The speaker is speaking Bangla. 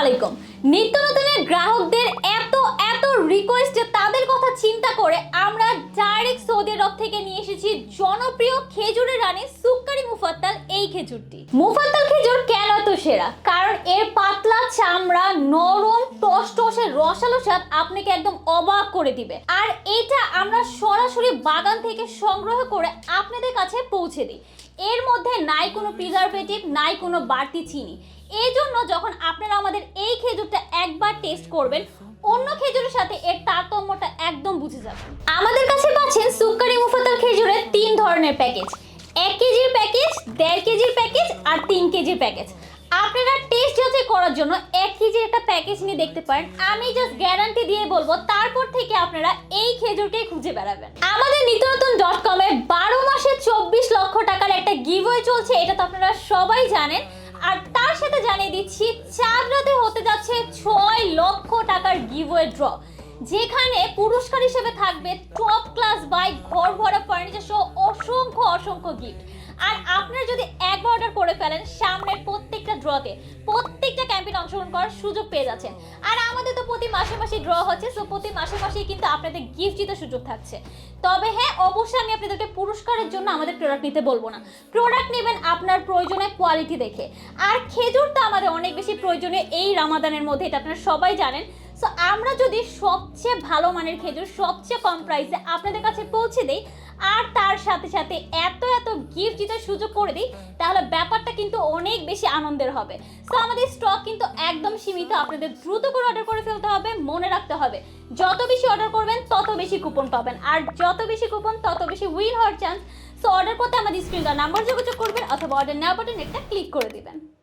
আলাইকুম। নিত্য নতুনের গ্রাহকদের এত এত রিকোয়েস্ট যে তাদের কথা চিন্তা করে আমরা ডাইরেক্ট সৌদি আরব থেকে নিয়ে এসেছি জনপ্রিয় খেজুরের রানী সুক্কারি মুফাত্তাল। এই খেজুরটি মুফাত্তাল খেজুর কেন এত সেরা? কারণ এর পাতলা চামড়া, নরম টসটসে রসালো স্বাদ আপনাকে একদম অবাক করে দিবে। আর এটা আমরা সরাসরি বাগান থেকে সংগ্রহ করে আপনাদের কাছে পৌঁছে দিই। এর মধ্যে নাই কোনো প্রিজারভেটিভ, নাই কোনো বাড়তি চিনি। এই জন্য যখন আপনারা আমাদের এই খেজুরটা একবার টেস্ট করবেন, অন্য খেজুরের সাথে এর তারতম্যটা একদম বুঝে যাবেন। আমাদের কাছে পাচ্ছেন সুক্কারি মুফাত্তাল খেজুরের 3 ধরনের প্যাকেজ: 1 কেজির প্যাকেজ, 1.5 কেজির প্যাকেজ আর 3 কেজির প্যাকেজ। আপনারা টেস্ট যাচাই করার জন্য 1 কেজির একটা প্যাকেজ নিয়ে দেখতে পারেন। আমি জাস্ট গ্যারান্টি দিয়ে বলবো তারপর থেকে আপনারা এই খেজুরটাই খুঁজে বেড়াবেন। আমাদের নিত্যনতুন.com এ 12 মাসে 24 লক্ষ টাকার একটা গিভওয়ে চলছে, এটা তো আপনারা সবাই জানেন। আর তার সাথে জানিয়ে দিচ্ছি চাঁদ রাতে হতে যাচ্ছে 6 লক্ষ টাকার গিভওয়ে ড্র, যেখানে পুরস্কার হিসেবে থাকবে টপ ক্লাস বাইক, ঘর ভরা ফার্নিচার সহ অসংখ্য অসংখ্য গিফট। আর আপনারা যদি একবার অর্ডার করে ফেলেন, সামনের প্রত্যেকটা ড্রতে প্রত্যেকটা ক্যাম্পেইনে অংশগ্রহণ করার সুযোগ পেয়ে যাচ্ছেন। আর আমাদের তো প্রতি মাসে মাসে ড্র হচ্ছে, সো প্রতি মাসে মাসেই কিন্তু আপনাদের গিফট জিতার সুযোগ থাকছে। তবে হ্যাঁ, অবশ্যই আমি আপনাদেরকে পুরস্কারের জন্য আমাদের প্রোডাক্ট নিতে বলবো না। প্রোডাক্ট নেবেন আপনার প্রয়োজনীয় কোয়ালিটি দেখে। আর খেজুর তো আমাদের অনেক বেশি প্রয়োজনীয় এই রামাদানের মধ্যে, এটা আপনারা সবাই জানেন। সো আমরা যদি সবচেয়ে ভালো মানের খেজুর সবচেয়ে কম প্রাইসে আপনাদের কাছে পৌঁছে দিই, আর তার সাথে সাথে এত এত গিফট জিতার সুযোগ করে দিই, তাহলে ব্যাপারটা কিন্তু অনেক বেশি আনন্দের হবে। সো আমাদের স্টক কিন্তু একদম সীমিত, আপনাদের দ্রুত করে অর্ডার করে ফেলতে হবে। মনে রাখতে হবে যত বেশি অর্ডার করবেন তত বেশি কুপন পাবেন, আর যত বেশি কুপন তত বেশি উইন হওয়ার চান্স। সো অর্ডার করতে আমাদের স্ক্রিন নাম্বার যোগাযোগ করবেন অথবা অর্ডার নাও বাটন একটা ক্লিক করে দিবেন।